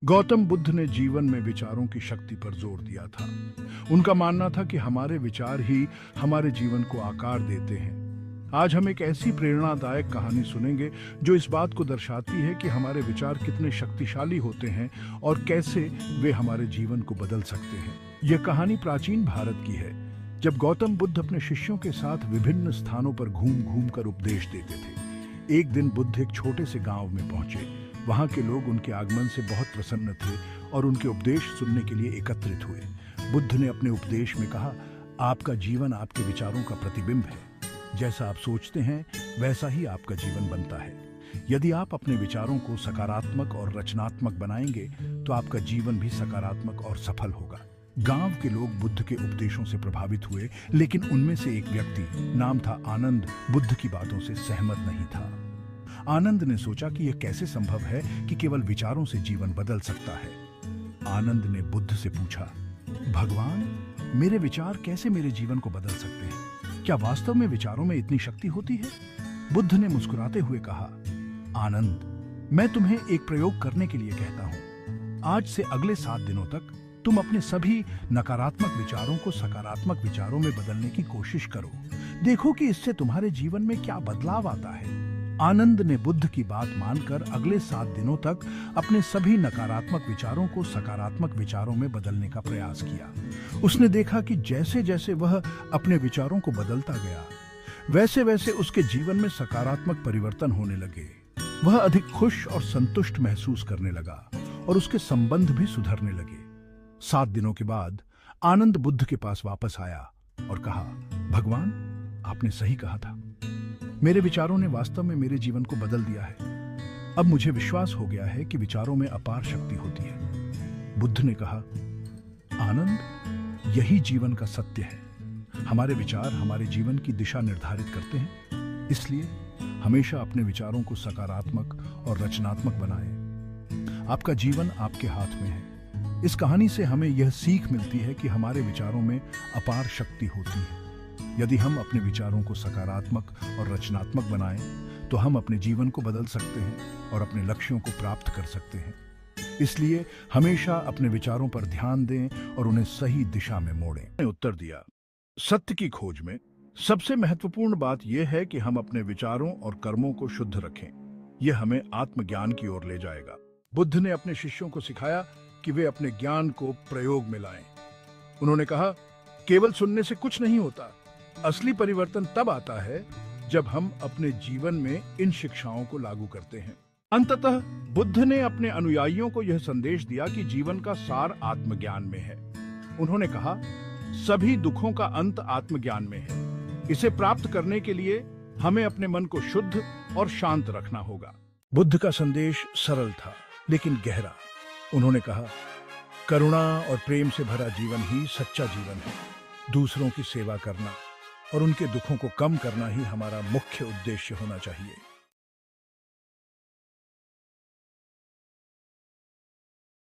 गौतम बुद्ध ने जीवन में विचारों की शक्ति पर जोर दिया था। उनका मानना था कि हमारे विचार ही हमारे जीवन को आकार देते हैं। आज हम एक ऐसी प्रेरणादायक कहानी सुनेंगे जो इस बात को दर्शाती है कि हमारे विचार कितने शक्तिशाली होते हैं और कैसे वे हमारे जीवन को बदल सकते हैं। यह कहानी प्राचीन भारत की है, जब गौतम बुद्ध अपने शिष्यों के साथ विभिन्न स्थानों पर घूम घूम कर उपदेश देते थे। एक दिन बुद्ध एक छोटे से गांव में पहुंचे। वहां के लोग उनके आगमन से बहुत प्रसन्न थे और उनके उपदेश सुनने के लिए एकत्रित हुए। बुद्ध ने अपने उपदेश में कहा, आपका जीवन आपके विचारों का प्रतिबिंब है। जैसा आप सोचते हैं वैसा ही आपका जीवन बनता है। यदि आप अपने विचारों को सकारात्मक और रचनात्मक बनाएंगे तो आपका जीवन भी सकारात्मक और सफल होगा। गांव के लोग बुद्ध के उपदेशों से प्रभावित हुए, लेकिन उनमें से एक व्यक्ति, नाम था आनंद, बुद्ध की बातों से सहमत नहीं था। आनंद ने सोचा कि यह कैसे संभव है कि केवल विचारों से जीवन बदल सकता है। आनंद ने बुद्ध से पूछा, भगवान, मेरे विचार कैसे मेरे जीवन को बदल सकते हैं? क्या वास्तव में विचारों में इतनी शक्ति होती है? बुद्ध ने मुस्कुराते हुए कहा, आनंद, मैं तुम्हें एक प्रयोग करने के लिए कहता हूं। आज से अगले 7 दिनों तक तुम अपने सभी नकारात्मक विचारों को सकारात्मक विचारों में बदलने की कोशिश करो। देखो कि इससे तुम्हारे जीवन में क्या बदलाव आता है। आनंद ने बुद्ध की बात मानकर अगले 7 दिनों तक अपने सभी नकारात्मक विचारों को सकारात्मक विचारों में बदलने का प्रयास किया। उसने देखा कि जैसे जैसे वह अपने विचारों को बदलता गया, वैसे वैसे उसके जीवन में सकारात्मक परिवर्तन होने लगे। वह अधिक खुश और संतुष्ट महसूस करने लगा और उसके संबंध भी सुधरने लगे। 7 दिनों के बाद आनंद बुद्ध के पास वापस आया और कहा, भगवान, आपने सही कहा था। मेरे विचारों ने वास्तव में मेरे जीवन को बदल दिया है। अब मुझे विश्वास हो गया है कि विचारों में अपार शक्ति होती है। बुद्ध ने कहा, आनंद, यही जीवन का सत्य है। हमारे विचार हमारे जीवन की दिशा निर्धारित करते हैं। इसलिए हमेशा अपने विचारों को सकारात्मक और रचनात्मक बनाएं। आपका जीवन आपके हाथ में है। इस कहानी से हमें यह सीख मिलती है कि हमारे विचारों में अपार शक्ति होती है। यदि हम अपने विचारों को सकारात्मक और रचनात्मक बनाएं, तो हम अपने जीवन को बदल सकते हैं और अपने लक्ष्यों को प्राप्त कर सकते हैं। इसलिए हमेशा अपने विचारों पर ध्यान दें और उन्हें सही दिशा में मोड़ें। मैंने उत्तर दिया, सत्य की खोज में सबसे महत्वपूर्ण बात यह है कि हम अपने विचारों और कर्मों को शुद्ध रखें। यह हमें आत्मज्ञान की ओर ले जाएगा। बुद्ध ने अपने शिष्यों को सिखाया कि वे अपने ज्ञान को प्रयोग में लाएं। उन्होंने कहा, केवल सुनने से कुछ नहीं होता। असली परिवर्तन तब आता है जब हम अपने जीवन में इन शिक्षाओं को लागू करते हैं। अंततः बुद्ध ने अपने अनुयायियों को यह संदेश दिया कि जीवन का सार आत्मज्ञान में है। उन्होंने कहा, सभी दुखों का अंत आत्मज्ञान में है। इसे प्राप्त करने के लिए हमें अपने मन को शुद्ध और शांत रखना होगा। बुद्ध का संदेश सरल था लेकिन गहरा। उन्होंने कहा, करुणा और प्रेम से भरा जीवन ही सच्चा जीवन है। दूसरों की सेवा करना और उनके दुखों को कम करना ही हमारा मुख्य उद्देश्य होना चाहिए।